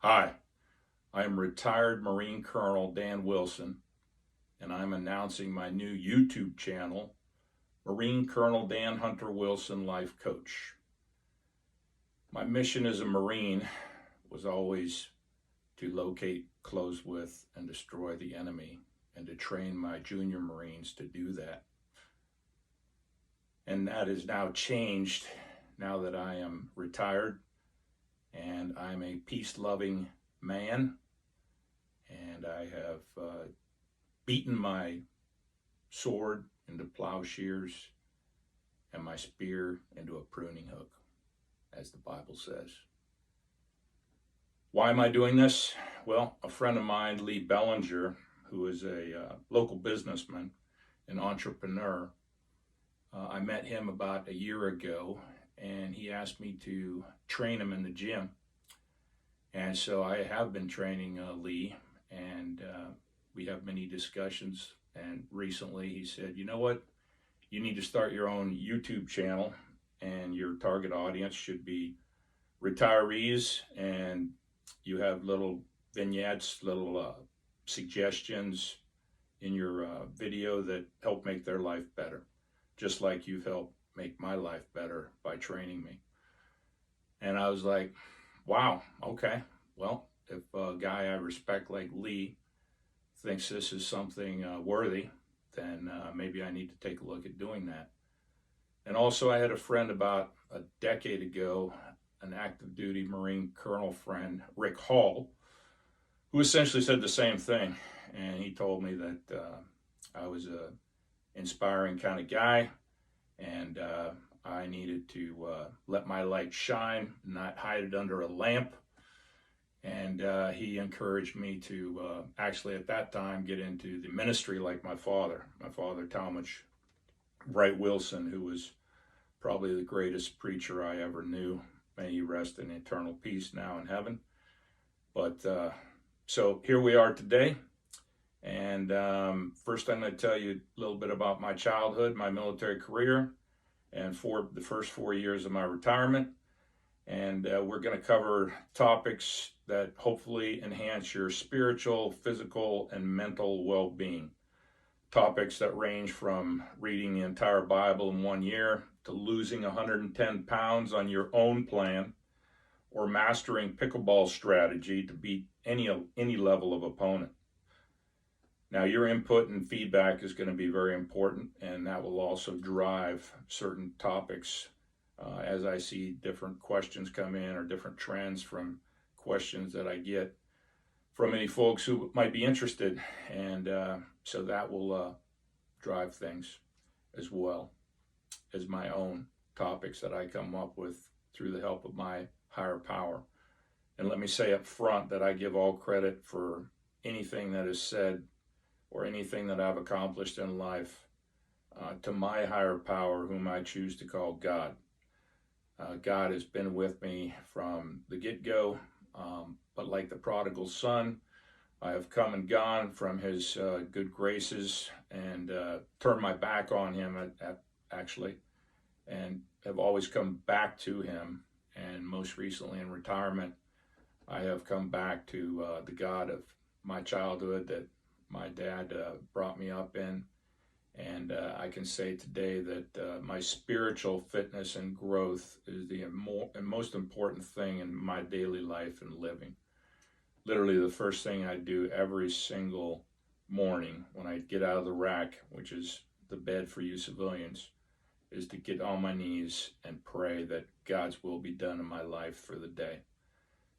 Hi, I am retired Marine Colonel Dan Wilson, and I'm announcing my new YouTube channel, MarineColonelDanHunterWilsonLifeCoach. My mission as a Marine was always to locate, close with, and destroy the enemy, and to train my junior Marines to do that. And that has now changed now that I am retired and I'm a peace-loving man, and I have beaten my sword into plowshares and my spear into a pruning hook, as the Bible says. Why am I doing this? Well, a friend of mine, Lee Bellinger, who is a local businessman, an entrepreneur, I met him about a year ago, and he asked me to train him in the gym. And so I have been training Lee, and we have many discussions. And recently he said, you know what? You need to start your own YouTube channel, and your target audience should be retirees, and you have little vignettes, little suggestions in your video that help make their life better, just like you've helped make my life better by training me. And I was like, wow, okay. Well, if a guy I respect like Lee thinks this is something worthy, then maybe I need to take a look at doing that. And also, I had a friend about a decade ago, an active duty Marine Colonel friend, Rick Hall, who essentially said the same thing. And he told me that I was a inspiring kind of guy, and I needed to let my light shine, not hide it under a lamp. And he encouraged me to actually at that time get into the ministry like my father, Talmadge Wright Wilson, who was probably the greatest preacher I ever knew. May he rest in eternal peace now in heaven. But so here we are today. And first I'm going to tell you a little bit about my childhood, my military career, and for the first 4 years of my retirement. And we're going to cover topics that hopefully enhance your spiritual, physical, and mental well-being. Topics that range from reading the entire Bible in 1 year to losing 110 pounds on your own plan, or mastering pickleball strategy to beat any level of opponent. Now, your input and feedback is going to be very important, and that will also drive certain topics as I see different questions come in, or different trends from questions that I get from any folks who might be interested. And so that will drive things as well as my own topics that I come up with through the help of my higher power. And let me say up front that I give all credit for anything that is said or anything that I've accomplished in life to my higher power, whom I choose to call God. God has been with me from the get-go, but like the prodigal son, I have come and gone from his good graces, and turned my back on him actually, and have always come back to him. And most recently in retirement, I have come back to the God of my childhood that my dad brought me up in. And I can say today that my spiritual fitness and growth is the most important thing in my daily life and living. Literally the first thing I do every single morning when I get out of the rack, which is the bed for you civilians, is to get on my knees and pray that God's will be done in my life for the day.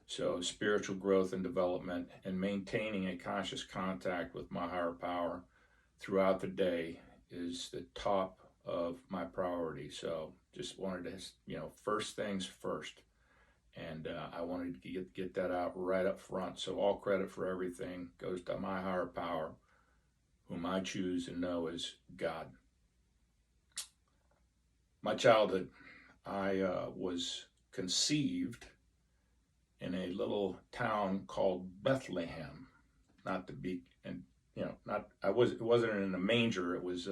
So spiritual growth and development, and maintaining a conscious contact with my higher power throughout the day, is the top of my priority. So just wanted to, first things first. And I wanted to get that out right up front. So all credit for everything goes to my higher power, whom I choose and know as God. My childhood, I was conceived in a little town called Bethlehem. Not to be, and it wasn't in a manger. It was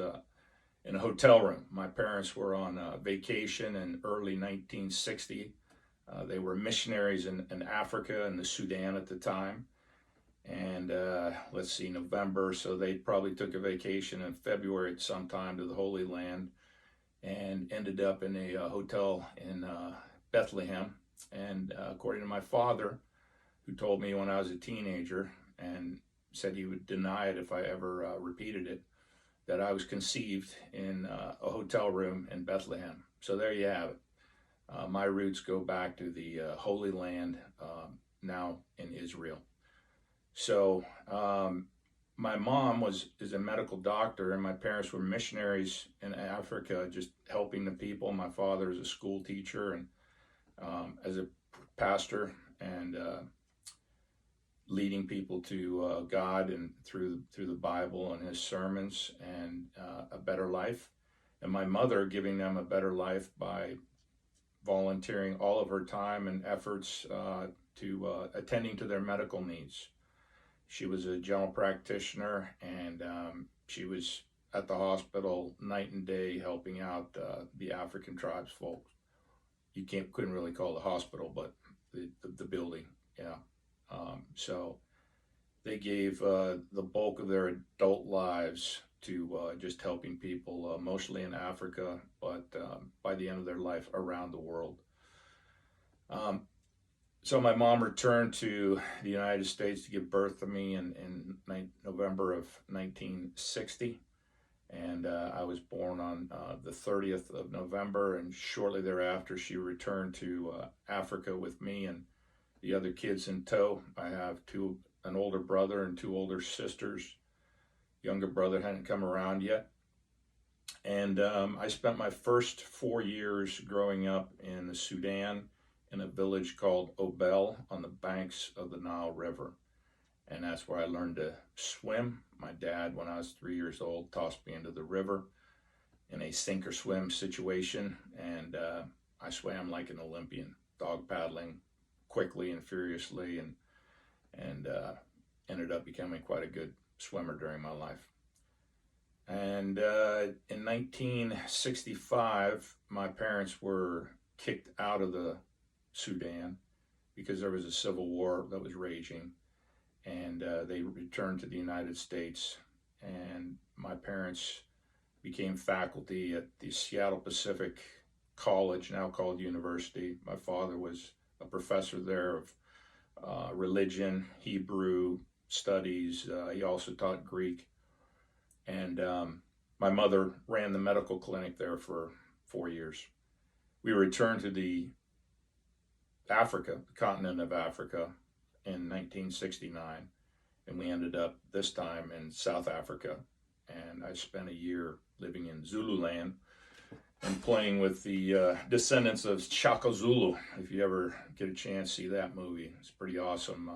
in a hotel room. My parents were on vacation in early 1960. They were missionaries in Africa and the Sudan at the time. And let's see, November, so they probably took a vacation in February at some time to the Holy Land and ended up in a hotel in Bethlehem. And according to my father, who told me when I was a teenager and said he would deny it if I ever repeated it, that I was conceived in a hotel room in Bethlehem. So there you have it. My roots go back to the Holy Land, now in Israel. So my mom is a medical doctor, and my parents were missionaries in Africa, just helping the people. My father is a school teacher and as a pastor, and leading people to God and through the Bible and his sermons and a better life. And my mother giving them a better life by volunteering all of her time and efforts to attending to their medical needs. She was a general practitioner, and she was at the hospital night and day helping out the African tribes folks. You couldn't really call it a hospital, but the building, yeah. So they gave the bulk of their adult lives to just helping people, mostly in Africa, but by the end of their life around the world. So my mom returned to the United States to give birth to me in November of 1960. And I was born on the 30th of November, and shortly thereafter she returned to Africa with me and the other kids in tow. I have an older brother and two older sisters. Younger brother hadn't come around yet. And I spent my first 4 years growing up in the Sudan in a village called Obel on the banks of the Nile River. And that's where I learned to swim. My dad, when I was 3 years old, tossed me into the river in a sink or swim situation. And I swam like an Olympian, dog paddling quickly and furiously, and ended up becoming quite a good swimmer during my life. And in 1965, my parents were kicked out of the Sudan because there was a civil war that was raging, and they returned to the United States, and my parents became faculty at the Seattle Pacific College, now called University. My father was a professor there of religion, Hebrew studies. He also taught Greek. And my mother ran the medical clinic there for 4 years. We returned to the continent of Africa in 1969, and we ended up this time in South Africa. And I spent a year living in Zululand and playing with the descendants of Shaka Zulu. If you ever get a chance, see that movie. It's a pretty awesome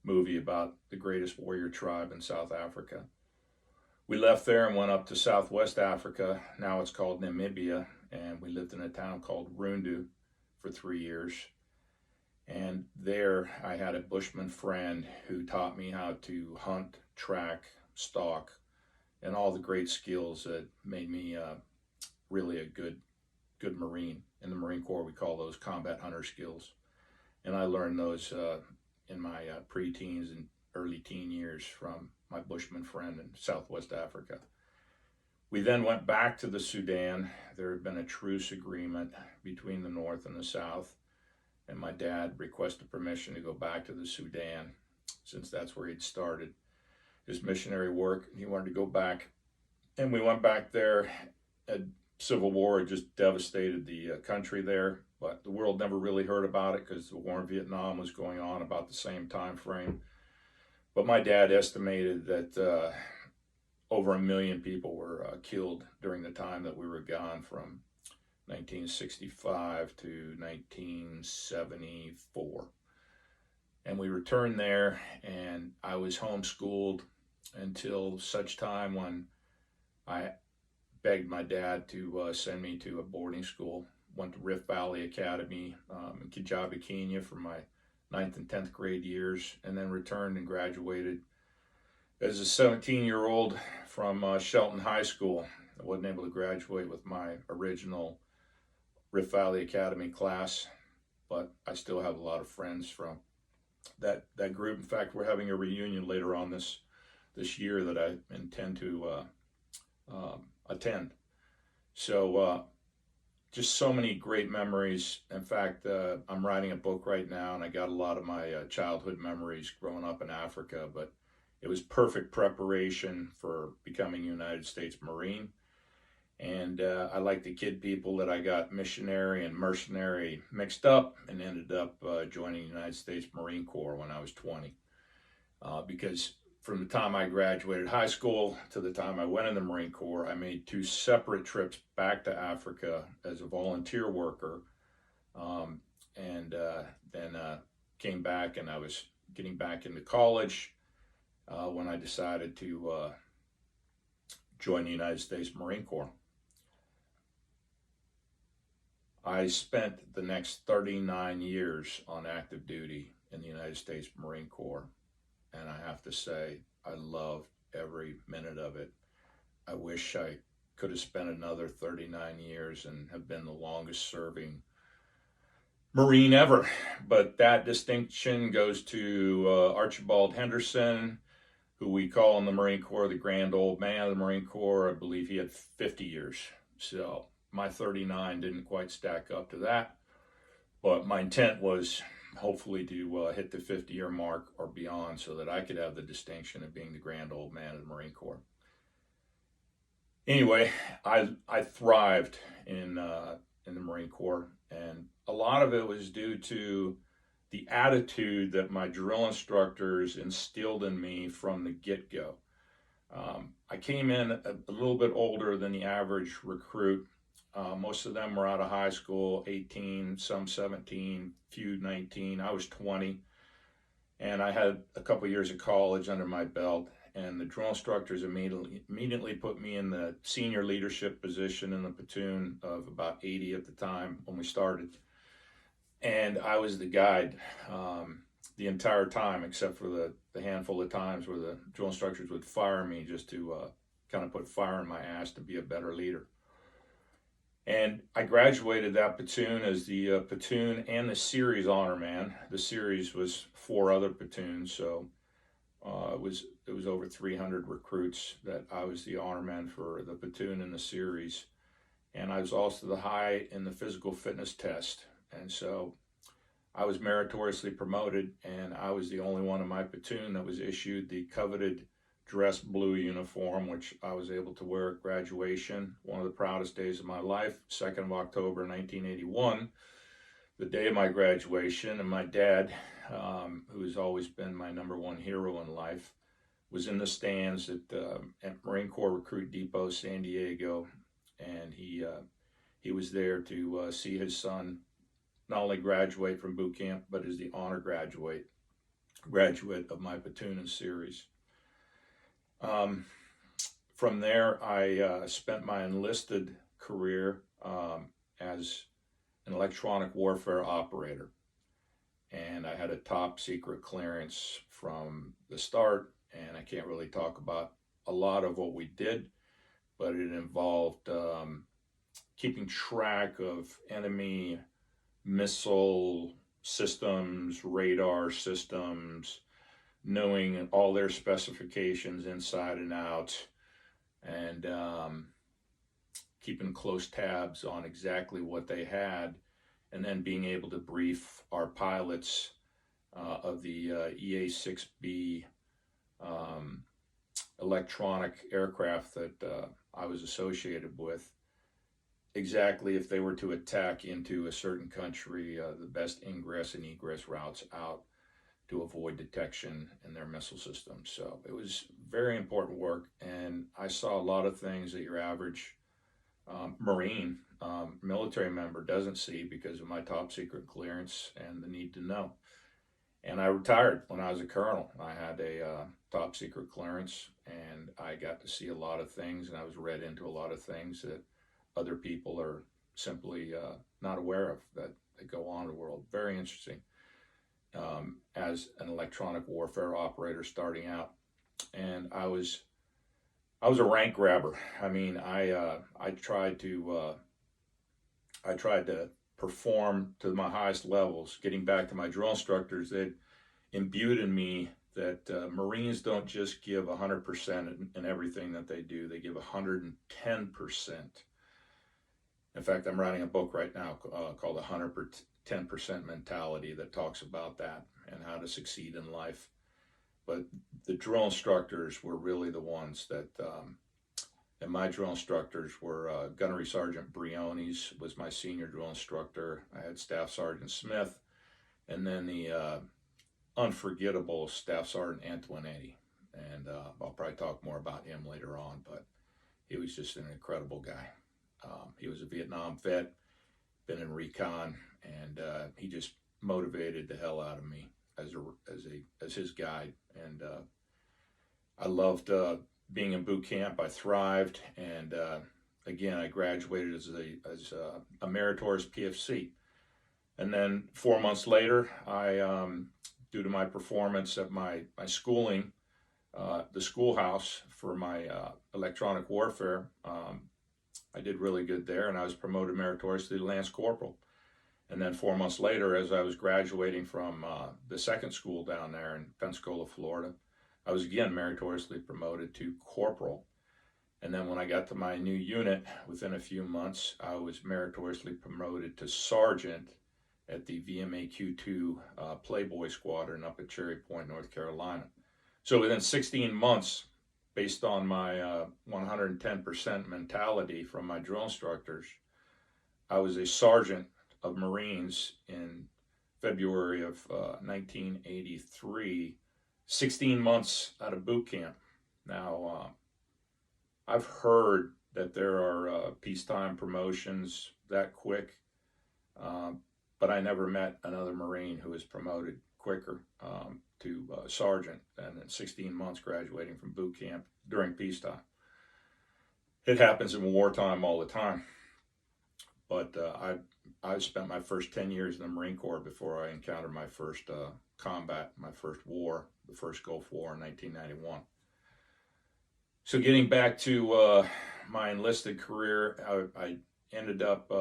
movie about the greatest warrior tribe in South Africa. We left there and went up to Southwest Africa. Now it's called Namibia, and we lived in a town called Rundu for 3 years. And there I had a Bushman friend who taught me how to hunt, track, stalk, and all the great skills that made me really a good Marine. In the Marine Corps, we call those combat hunter skills. And I learned those in my pre-teens and early teen years from my Bushman friend in Southwest Africa. We then went back to the Sudan. There had been a truce agreement between the North and the South, and my dad requested permission to go back to the Sudan, since that's where he'd started his missionary work. He wanted to go back, and we went back there. A civil war had just devastated the country there, but the world never really heard about it because the war in Vietnam was going on about the same time frame. But my dad estimated that over 1 million people were killed during the time that we were gone, from 1965 to 1974. And we returned there, and I was homeschooled until such time when I begged my dad to send me to a boarding school. Went to Rift Valley Academy in Kijabe, Kenya for my 9th and 10th grade years, and then returned and graduated as a 17-year-old from Shelton High School. I wasn't able to graduate with my original Rift Valley Academy class, but I still have a lot of friends from that group. In fact, we're having a reunion later on this year that I intend to attend. So just so many great memories. In fact, I'm writing a book right now, and I got a lot of my childhood memories growing up in Africa, but it was perfect preparation for becoming a United States Marine. And I like to kid people that I got missionary and mercenary mixed up and ended up joining the United States Marine Corps when I was 20. Because from the time I graduated high school to the time I went in the Marine Corps, I made 2 separate trips back to Africa as a volunteer worker, and then came back, and I was getting back into college when I decided to join the United States Marine Corps. I spent the next 39 years on active duty in the United States Marine Corps, and I have to say, I loved every minute of it. I wish I could have spent another 39 years and have been the longest serving Marine ever. But that distinction goes to Archibald Henderson, who we call in the Marine Corps the grand old man of the Marine Corps. I believe he had 50 years. So my 39 didn't quite stack up to that. But my intent was hopefully to hit the 50-year mark or beyond so that I could have the distinction of being the grand old man of the Marine Corps. Anyway, I thrived in the Marine Corps, and a lot of it was due to the attitude that my drill instructors instilled in me from the get-go. I came in a little bit older than the average recruit. Most of them were out of high school, 18, some 17, few 19. I was 20, and I had a couple years of college under my belt, and the drill instructors immediately put me in the senior leadership position in the platoon of about 80 at the time when we started. And I was the guide the entire time, except for the handful of times where the drill instructors would fire me just to kind of put fire in my ass to be a better leader. And I graduated that platoon as the platoon and the series honor man. The series was 4 other platoons, so it was over 300 recruits that I was the honor man for the platoon and the series. And I was also the high in the physical fitness test. And so I was meritoriously promoted, and I was the only one in my platoon that was issued the coveted dress blue uniform, which I was able to wear at graduation. One of the proudest days of my life, 2nd of October 1981, the day of my graduation. And my dad, who has always been my #1 hero in life, was in the stands at Marine Corps Recruit Depot, San Diego, and he was there to see his son not only graduate from boot camp, but as the honor graduate of my platoon and series. From there, I spent my enlisted career as an electronic warfare operator. And I had a top secret clearance from the start, and I can't really talk about a lot of what we did, but it involved keeping track of enemy missile systems, radar systems, knowing all their specifications inside and out, and keeping close tabs on exactly what they had, and then being able to brief our pilots of the EA-6B electronic aircraft that I was associated with, exactly if they were to attack into a certain country, the best ingress and egress routes out to avoid detection in their missile system. So it was very important work, and I saw a lot of things that your average Marine military member doesn't see because of my top secret clearance and the need to know. And I retired when I was a colonel. I had a top secret clearance, and I got to see a lot of things, and I was read into a lot of things that other people are simply not aware of that go on in the world. Very interesting. As an electronic warfare operator starting out, and I was a rank grabber. I mean, I tried to perform to my highest levels. Getting back to my drill instructors, they imbued in me that Marines don't just give 100% in everything that they do. They give 110%. In fact, I'm writing a book right now called 110% Mentality that talks about that and how to succeed in life. But the drill instructors were really the ones that, and my drill instructors were Gunnery Sergeant Briones was my senior drill instructor. I had Staff Sergeant Smith, and then the unforgettable Staff Sergeant Antoinetti. And I'll probably talk more about him later on, but he was just an incredible guy. He was a Vietnam vet, been in recon, and he just motivated the hell out of me as his guide. And I loved being in boot camp. I thrived, and again, I graduated as a meritorious PFC. And then 4 months later, I due to my performance at my schooling, the schoolhouse for my electronic warfare, I did really good there, and I was promoted meritoriously to Lance Corporal. And then 4 months later, as I was graduating from the second school down there in Pensacola, Florida, I was again meritoriously promoted to Corporal. And then when I got to my new unit, within a few months, I was meritoriously promoted to Sergeant at the VMAQ2 Playboy Squadron up at Cherry Point, North Carolina. So within 16 months, based on my 110% mentality from my drill instructors, I was a sergeant of Marines in February of 1983, 16 months out of boot camp. Now, I've heard that there are peacetime promotions that quick, but I never met another Marine who was promoted quicker to sergeant than in 16 months graduating from boot camp during peacetime. It happens in wartime all the time, but I spent my first 10 years in the Marine Corps before I encountered my first combat, my first war, the first Gulf War in 1991. So getting back to my enlisted career, I ended up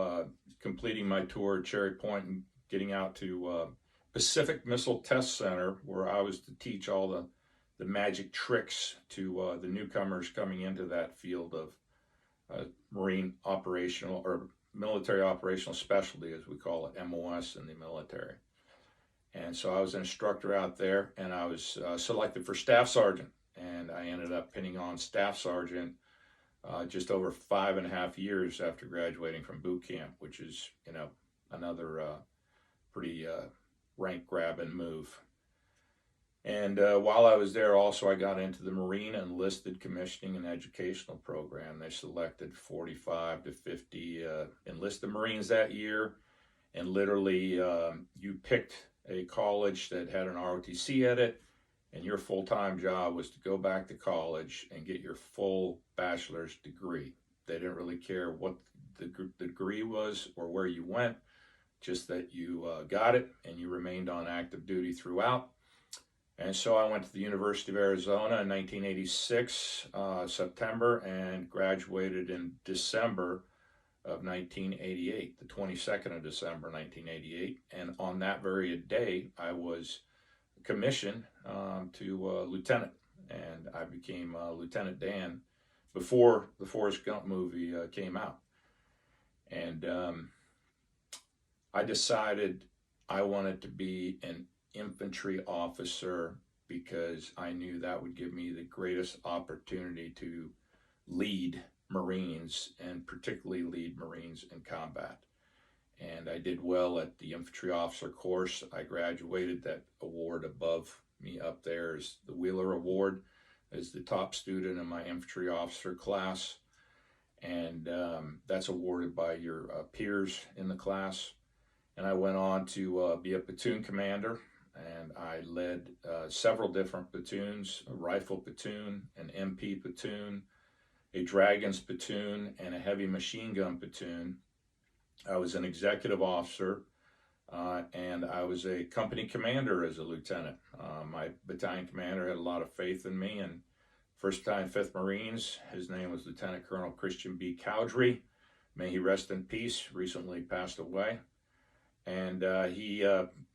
completing my tour at Cherry Point and getting out to Pacific Missile Test Center, where I was to teach all the magic tricks to the newcomers coming into that field of Marine operational or military operational specialty, as we call it, MOS in the military. And so I was an instructor out there, and I was selected for Staff Sergeant, and I ended up pinning on Staff Sergeant just over 5.5 years after graduating from boot camp, which is, another pretty rank grabbing move. And while I was there also, I got into the Marine Enlisted Commissioning and Educational Program. They selected 45 to 50 enlisted Marines that year, and literally you picked a college that had an ROTC at it, and your full-time job was to go back to college and get your full bachelor's degree. They didn't really care what the degree was or where you went, just that you got it and you remained on active duty throughout. And so I went to the University of Arizona in 1986, September, and graduated in December of 1988, the 22nd of December, 1988. And on that very day, I was commissioned to lieutenant, and I became Lieutenant Dan before the Forrest Gump movie came out. And I decided I wanted to be an infantry officer because I knew that would give me the greatest opportunity to lead Marines, and particularly lead Marines in combat. And I did well at the infantry officer course. I graduated. That award above me up there is the Wheeler Award, as the top student in my infantry officer class. And that's awarded by your peers in the class. And I went on to be a platoon commander, and I led several different platoons: a rifle platoon, an MP platoon, a Dragons platoon, and a heavy machine gun platoon. I was an executive officer, and I was a company commander as a lieutenant. My battalion commander had a lot of faith in me, and 1st Battalion, 5th Marines, his name was Lieutenant Colonel Christian B. Cowdrey. May he rest in peace, recently passed away. And he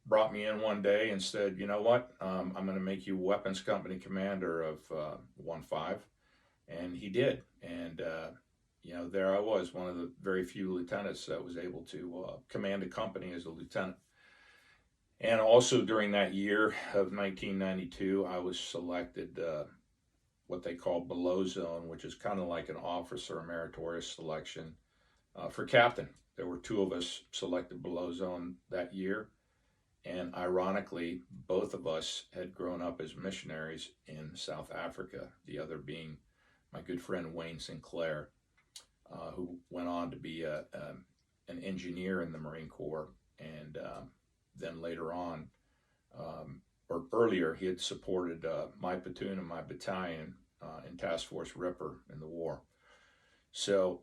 brought me in one day and said, you know what, I'm going to make you weapons company commander of 1-5. And he did. And, there I was, one of the very few lieutenants that was able to command a company as a lieutenant. And also during that year of 1992, I was selected what they call below zone, which is kind of like an officer meritorious selection for captain. There were 2 of us selected below zone that year. And ironically, both of us had grown up as missionaries in South Africa, the other being my good friend Wayne Sinclair, who went on to be an engineer in the Marine Corps. And then later on, or earlier, he had supported my platoon and my battalion in Task Force Ripper in the war. So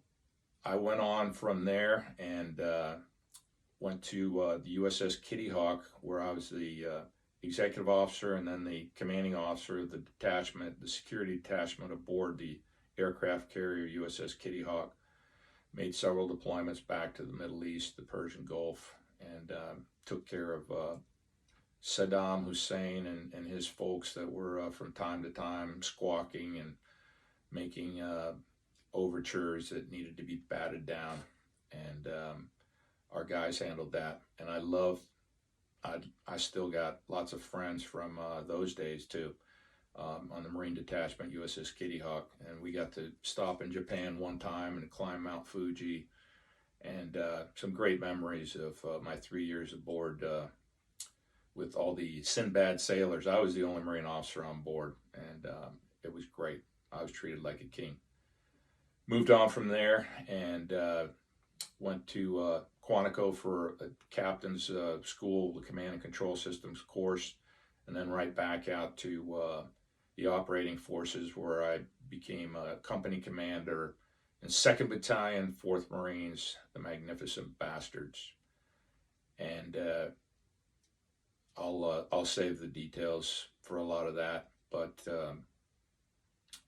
I went on from there and went to the USS Kitty Hawk, where I was the executive officer and then the commanding officer of the detachment, the security detachment aboard the aircraft carrier USS Kitty Hawk. Made several deployments back to the Middle East, the Persian Gulf, and took care of Saddam Hussein and his folks that were from time to time squawking and making overtures that needed to be batted down. And our guys handled that. And I still got lots of friends from those days too, on the Marine Detachment USS Kitty Hawk. And we got to stop in Japan one time and climb Mount Fuji. And some great memories of my 3 years aboard with all the Sinbad sailors. I was the only Marine officer on board, and it was great. I was treated like a king. Moved on from there and went to Quantico for a captain's school, the command and control systems course, and then right back out to the operating forces, where I became a company commander in 2nd Battalion, 4th Marines, the Magnificent Bastards. And I'll save the details for a lot of that, but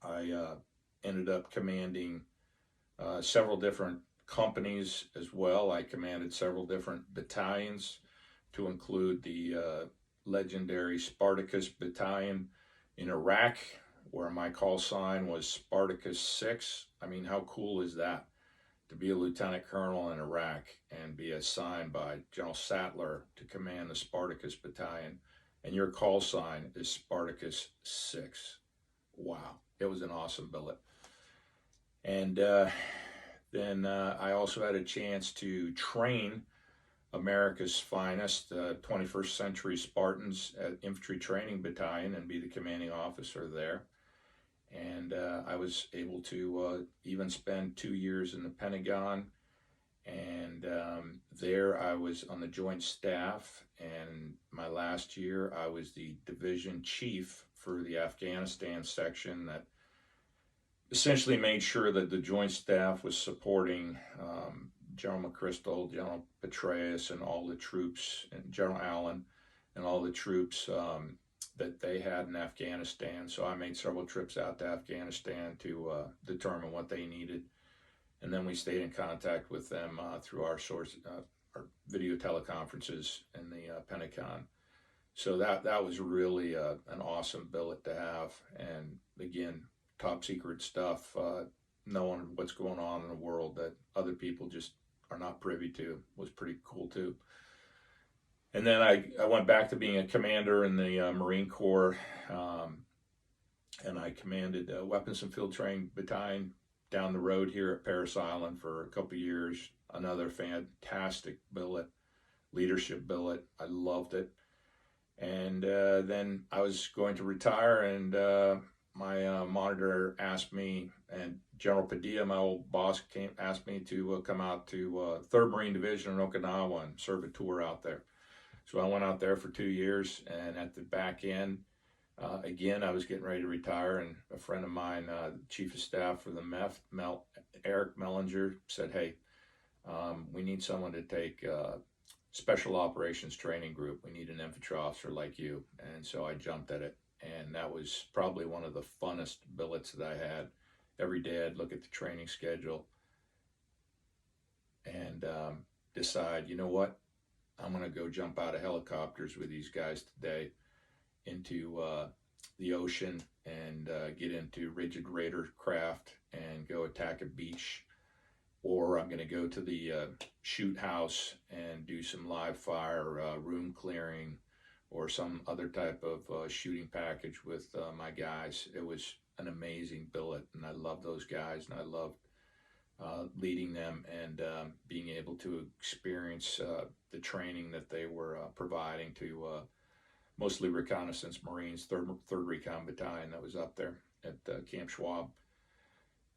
I ended up commanding several different companies as well. I commanded several different battalions, to include the legendary Spartacus Battalion in Iraq, where my call sign was Spartacus 6. I mean, how cool is that? To be a lieutenant colonel in Iraq and be assigned by General Sattler to command the Spartacus Battalion, and your call sign is Spartacus 6. Wow, it was an awesome billet. And then I also had a chance to train America's finest 21st century Spartans at Infantry Training Battalion and be the commanding officer there. And I was able to even spend 2 years in the Pentagon. And there I was on the Joint Staff. And my last year, I was the division chief for the Afghanistan section that essentially made sure that the Joint Staff was supporting General McChrystal, General Petraeus, and all the troops, and General Allen, and all the troops that they had in Afghanistan. So I made several trips out to Afghanistan to determine what they needed. And then we stayed in contact with them through our video teleconferences in the Pentagon. So that was really an awesome billet to have. And again, top secret stuff, knowing what's going on in the world that other people just are not privy to was pretty cool too. And then I went back to being a commander in the Marine Corps, and I commanded Weapons and Field Training Battalion down the road here at Parris Island for a couple of years. Another fantastic billet, leadership billet. I loved it. And then I was going to retire, and my monitor asked me, and General Padilla, my old boss, asked me to come out to 3rd Marine Division in Okinawa and serve a tour out there. So I went out there for 2 years, and at the back end, again, I was getting ready to retire, and a friend of mine, Chief of Staff for the MEF, Eric Mellinger, said, hey, we need someone to take Special Operations Training Group. We need an infantry officer like you. And so I jumped at it, and that was probably one of the funnest billets that I had. Every day I'd look at the training schedule and decide, you know what? I'm going to go jump out of helicopters with these guys today into the ocean and get into rigid raider craft and go attack a beach. Or I'm going to go to the shoot house and do some live fire, room clearing, or some other type of shooting package with my guys. It was an amazing billet, and I love those guys, and I love leading them and being able to experience the training that they were providing to mostly reconnaissance Marines, 3rd Recon Battalion that was up there at Camp Schwab.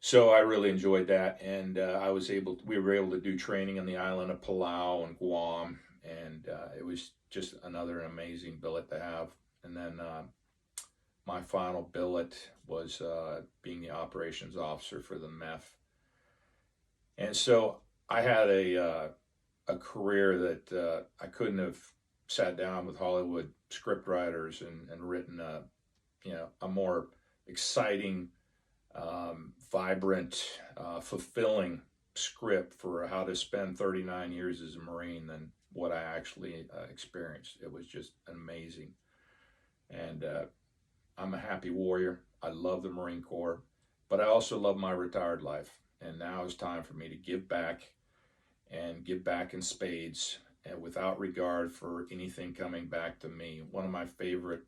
So I really enjoyed that, and we were able to do training on the island of Palau and Guam, and it was just another amazing billet to have. And then my final billet was being the operations officer for the MEF. And so I had a career that I couldn't have sat down with Hollywood script writers and written a more exciting, vibrant, fulfilling script for how to spend 39 years as a Marine than what I actually experienced. It was just amazing. And I'm a happy warrior. I love the Marine Corps, but I also love my retired life. And now it's time for me to give back, and give back in spades, and without regard for anything coming back to me. One of my favorite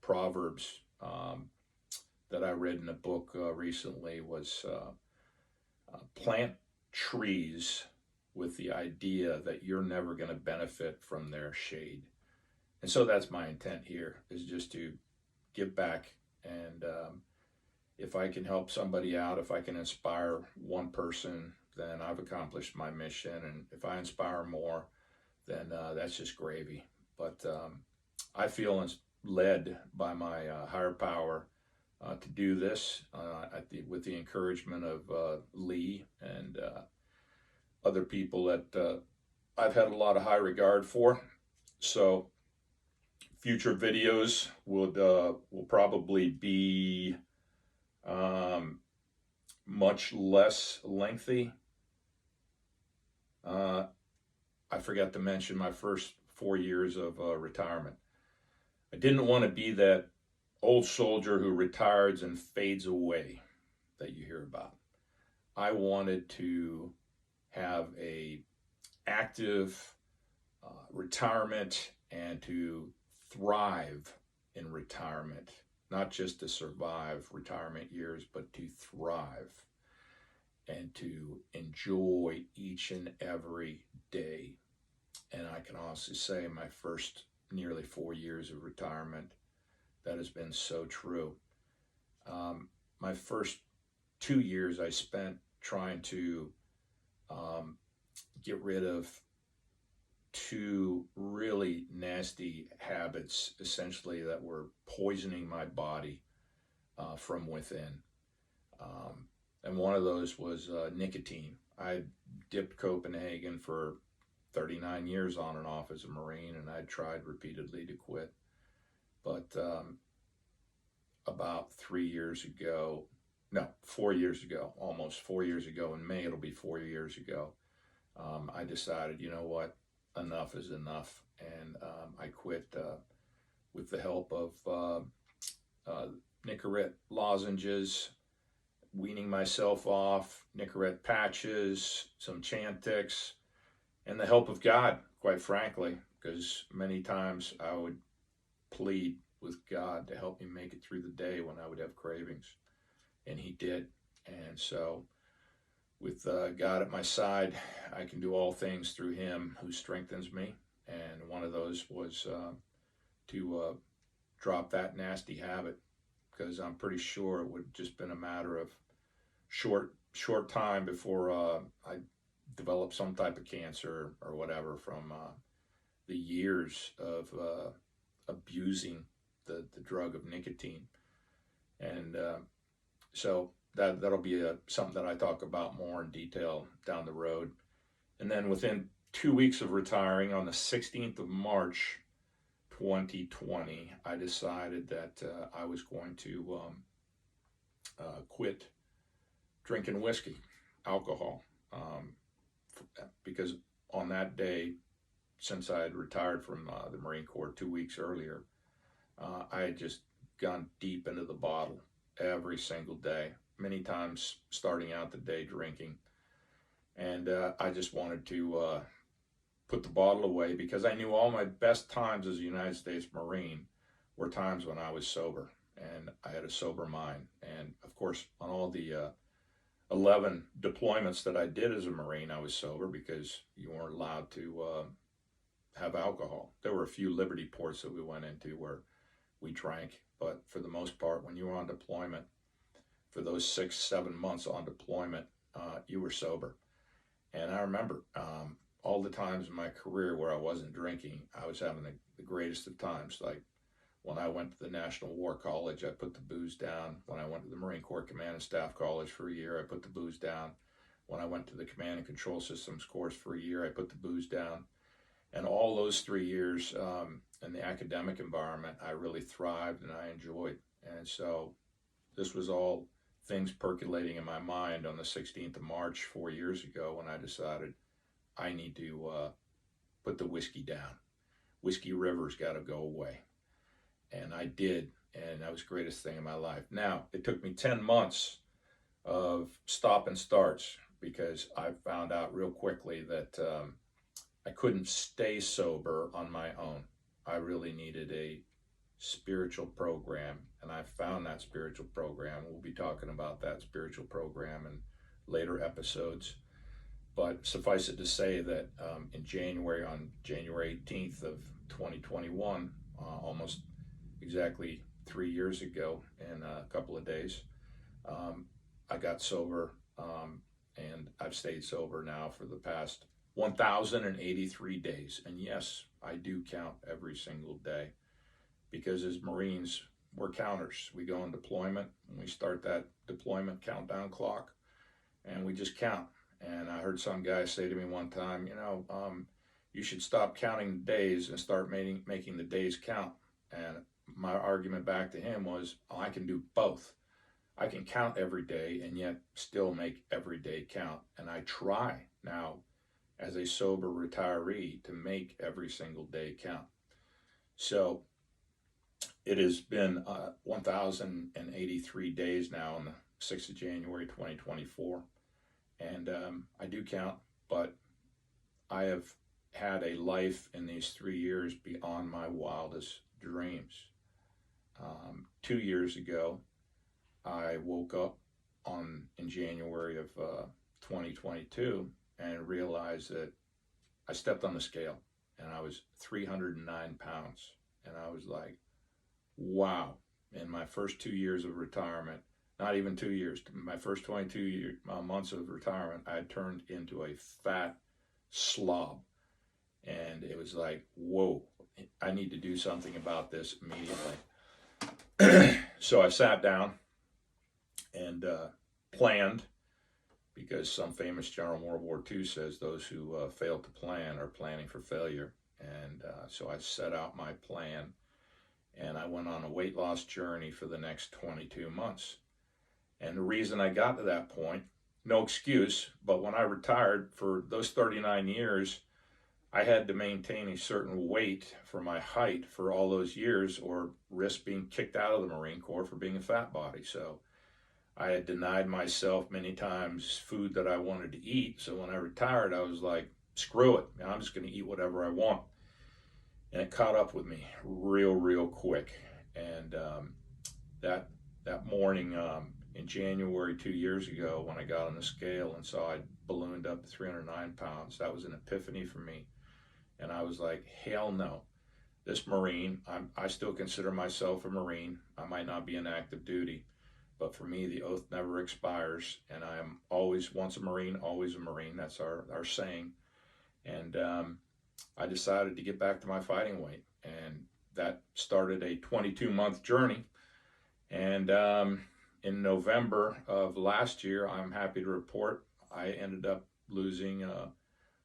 proverbs that I read in a book recently was plant trees with the idea that you're never going to benefit from their shade. And so that's my intent here, is just to give back. And if I can help somebody out, if I can inspire one person, then I've accomplished my mission. And if I inspire more, then that's just gravy. But I feel led by my higher power to do this with the encouragement of Lee and other people that I've had a lot of high regard for. So future videos will probably be much less lengthy. I forgot to mention my first 4 years of retirement. I didn't want to be that old soldier who retires and fades away that you hear about. I wanted to have a active retirement and to thrive in retirement, not just to survive retirement years, but to thrive and to enjoy each and every day. And I can honestly say my first nearly 4 years of retirement, that has been so true. My first 2 years I spent trying to get rid of 2 really nasty habits, essentially, that were poisoning my body from within. And one of those was nicotine. I dipped Copenhagen for 39 years on and off as a Marine, and I tried repeatedly to quit. But about 4 years ago, almost 4 years ago, in May it'll be 4 years ago, I decided, you know what, enough is enough. And I quit with the help of Nicorette lozenges, weaning myself off, Nicorette patches, some Chantix, and the help of God, quite frankly, because many times I would plead with God to help me make it through the day when I would have cravings, and He did. And so with God at my side, I can do all things through Him who strengthens me. And one of those was to drop that nasty habit, because I'm pretty sure it would have just been a matter of short time before I developed some type of cancer or whatever from the years of abusing the drug of nicotine. And so that'll be something that I talk about more in detail down the road. And then within 2 weeks of retiring, on the 16th of March 2020, I decided that I was going to quit drinking whiskey, alcohol, because on that day, since I had retired from the Marine Corps 2 weeks earlier, I had just gone deep into the bottle every single day, many times starting out the day drinking. And I just wanted to put the bottle away, because I knew all my best times as a United States Marine were times when I was sober and I had a sober mind. And of course, on all the 11 deployments that I did as a Marine, I was sober, because you weren't allowed to have alcohol. There were a few Liberty ports that we went into where we drank, but for the most part, when you were on deployment, for those 6-7 months on deployment, you were sober. And I remember all the times in my career where I wasn't drinking, I was having the greatest of times. Like when I went to the National War College, I put the booze down. When I went to the Marine Corps Command and Staff College for a year, I put the booze down. When I went to the Command and Control Systems course for a year, I put the booze down. And all those 3 years in the academic environment, I really thrived and I enjoyed. And so this was all things percolating in my mind on the 16th of March 4 years ago, when I decided I need to put the whiskey down. Whiskey River's got to go away. And I did, and that was the greatest thing in my life. Now, it took me 10 months of stop and starts, because I found out real quickly that I couldn't stay sober on my own. I really needed a spiritual program, and I found that spiritual program. We'll be talking about that spiritual program in later episodes. But suffice it to say that on January 18th of 2021, almost exactly 3 years ago in a couple of days, I got sober, and I've stayed sober now for the past 1,083 days. And yes, I do count every single day, because as Marines, we're counters. We go on deployment, and we start that deployment countdown clock, and we just count. And I heard some guy say to me one time, you should stop counting the days and start making the days count. And my argument back to him was, I can do both. I can count every day and yet still make every day count. And I try now, as a sober retiree, to make every single day count. So it has been 1,083 days now on the 6th of January 2024. And I do count, but I have had a life in these 3 years beyond my wildest dreams. 2 years ago, I woke up in January of 2022 and realized that I stepped on the scale and I was 309 pounds. And I was like, wow. In my first 2 years of retirement, not even 2 years, my first 22 months of retirement, I had turned into a fat slob. And it was like, whoa, I need to do something about this immediately. So I sat down and planned, because some famous general in World War II says those who fail to plan are planning for failure. And so I set out my plan, and I went on a weight loss journey for the next 22 months. And the reason I got to that point, no excuse, but when I retired for those 39 years, I had to maintain a certain weight for my height for all those years, or risk being kicked out of the Marine Corps for being a fat body. So I had denied myself many times food that I wanted to eat. So when I retired, I was like, screw it, I'm just going to eat whatever I want. And it caught up with me real quick. And that morning in January 2 years ago, when I got on the scale and saw I'd ballooned up to 309 pounds, that was an epiphany for me. And I was like, hell no. This Marine, I still consider myself a Marine. I might not be in active duty, but for me, the oath never expires. And I am always, once a Marine, always a Marine. That's our saying. And I decided to get back to my fighting weight. And that started a 22-month journey. And in November of last year, I'm happy to report I ended up losing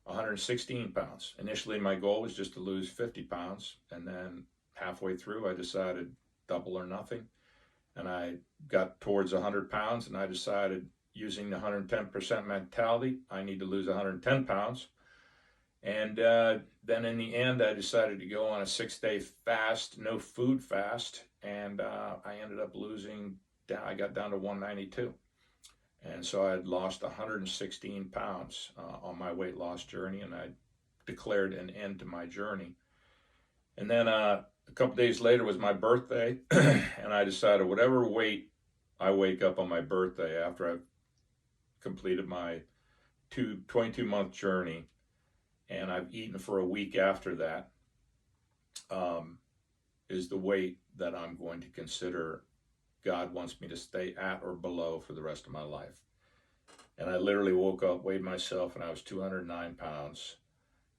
116 pounds. Initially, my goal was just to lose 50 pounds. And then halfway through, I decided double or nothing. And I got towards 100 pounds, and I decided, using the 110% mentality, I need to lose 110 pounds. And then in the end, I decided to go on a 6-day fast, no food fast, and I ended up losing, I got down to 192. And so I had lost 116 pounds on my weight loss journey, and I declared an end to my journey. And then a couple days later was my birthday, and I decided whatever weight I wake up on my birthday after I've completed my 22-month journey, and I've eaten for a week after that, is the weight that I'm going to consider God wants me to stay at or below for the rest of my life. And I literally woke up, weighed myself, and I was 209 pounds.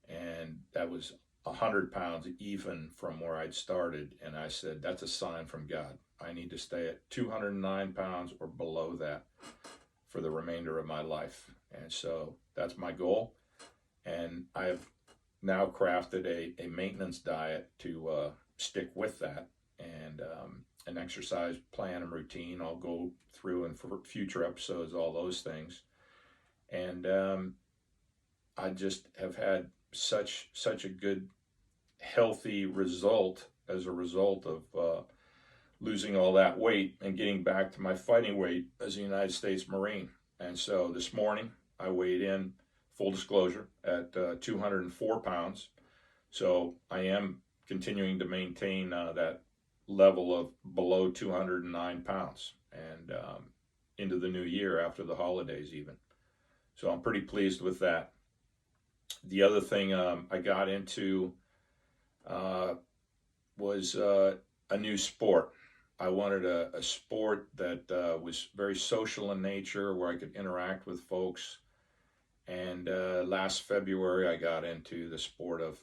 And that was 100 pounds even from where I'd started. And I said, that's a sign from God. I need to stay at 209 pounds or below that for the remainder of my life. And so that's my goal. And I've now crafted a maintenance diet to stick with that, and an exercise plan and routine. I'll go through in future episodes, all those things. And I just have had such a good, healthy result as a result of losing all that weight and getting back to my fighting weight as a United States Marine. And so this morning I weighed in, full disclosure, at 204 pounds. So I am continuing to maintain that level of below 209 pounds and into the new year after the holidays even. So I'm pretty pleased with that. The other thing I got into was a new sport. I wanted a sport that was very social in nature, where I could interact with folks. And last February, I got into the sport of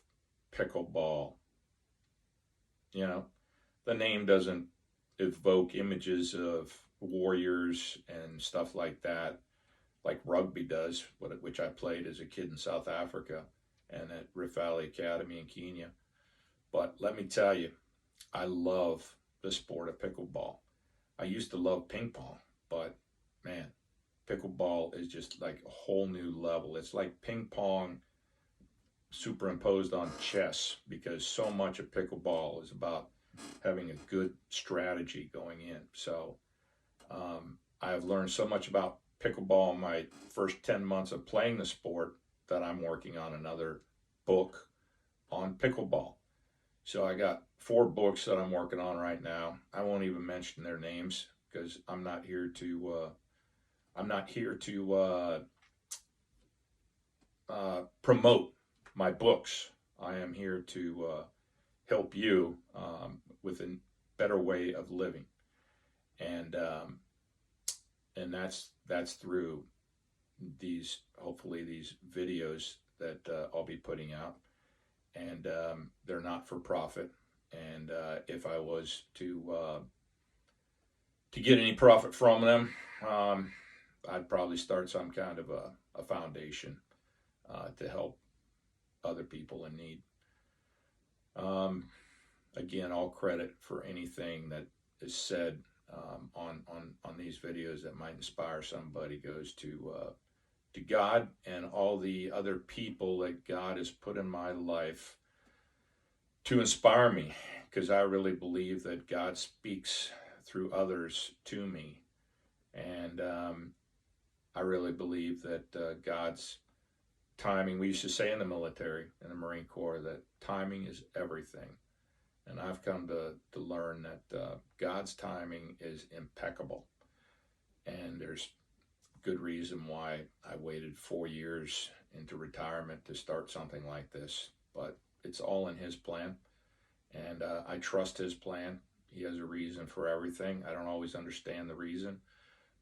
pickleball. You know, the name doesn't evoke images of warriors and stuff like that, like rugby does, which I played as a kid in South Africa and at Rift Valley Academy in Kenya. But let me tell you, I love the sport of pickleball. I used to love ping pong, but man, pickleball is just like a whole new level. It's like ping pong superimposed on chess, because so much of pickleball is about having a good strategy going in. So I have learned so much about pickleball in my first 10 months of playing the sport that I'm working on another book on pickleball. So I got 4 books that I'm working on right now. I won't even mention their names because I'm not here to promote my books. I am here to help you with a better way of living, and that's through these, hopefully these videos that I'll be putting out, and they're not for profit. And if I was to get any profit from them, I'd probably start some kind of a foundation to help other people in need. Again, all credit for anything that is said on these videos that might inspire somebody goes to God and all the other people that God has put in my life to inspire me, because I really believe that God speaks through others to me. And I really believe that God's timing, we used to say in the military, in the Marine Corps, that timing is everything. And I've come to learn that God's timing is impeccable. And there's good reason why I waited 4 years into retirement to start something like this. But it's all in His plan. And I trust His plan. He has a reason for everything. I don't always understand the reason,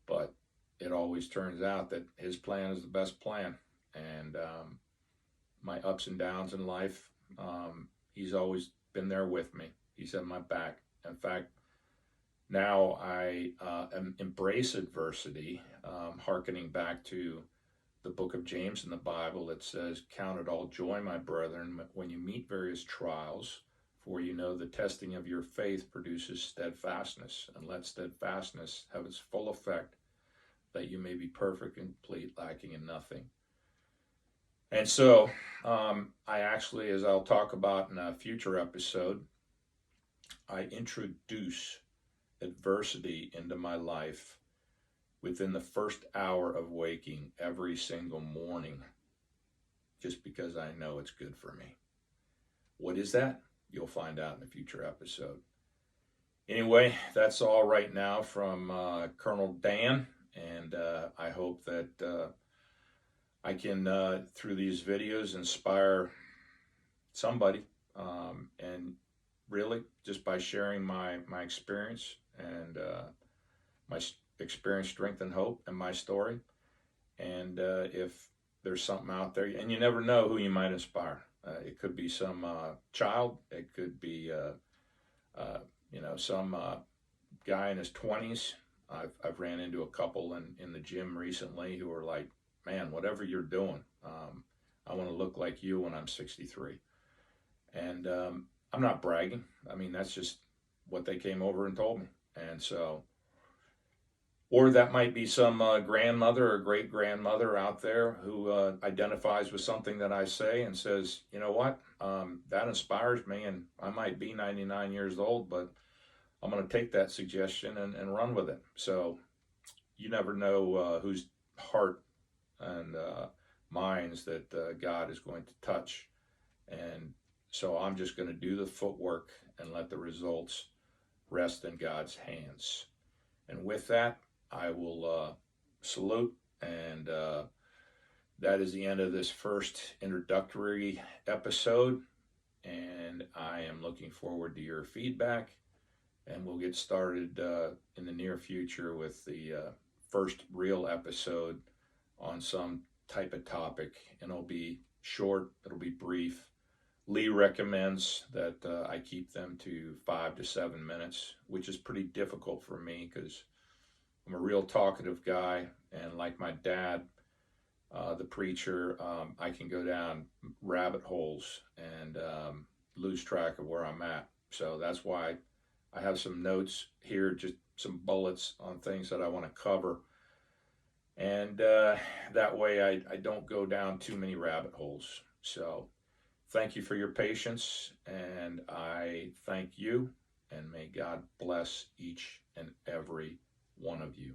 but it always turns out that His plan is the best plan. And my ups and downs in life, He's always been there with me. He's at my back. In fact, now I embrace adversity, hearkening back to the book of James in the Bible that says, "Count it all joy, my brethren, when you meet various trials, for you know the testing of your faith produces steadfastness, and let steadfastness have its full effect, that you may be perfect and complete, lacking in nothing." And so I actually, as I'll talk about in a future episode, I introduce adversity into my life within the first hour of waking every single morning, just because I know it's good for me. What is that? You'll find out in a future episode. Anyway, that's all right now from Colonel Dan, and I hope that I can, through these videos, inspire somebody, and really just by sharing my experience and my experience, strength, and hope, and my story. And if there's something out there, and you never know who you might inspire. It could be some child. It could be some guy in his 20s. I've ran into a couple in the gym recently who are like, man, whatever you're doing, I want to look like you when I'm 63. And I'm not bragging. I mean, that's just what they came over and told me. And so, or that might be some grandmother or great grandmother out there who identifies with something that I say and says, you know what, that inspires me, and I might be 99 years old, but I'm going to take that suggestion and run with it. So you never know whose heart and minds that God is going to touch. And so I'm just going to do the footwork and let the results rest in God's hands. And with that, I will salute, and that is the end of this first introductory episode, and I am looking forward to your feedback, and we'll get started in the near future with the first real episode on some type of topic, and it'll be short, it'll be brief. Lee recommends that I keep them to 5 to 7 minutes, which is pretty difficult for me because I'm a real talkative guy, and like my dad, the preacher, I can go down rabbit holes and lose track of where I'm at. So that's why I have some notes here, just some bullets on things that I want to cover. And that way I don't go down too many rabbit holes. So thank you for your patience, and I thank you, and may God bless each and every one of you.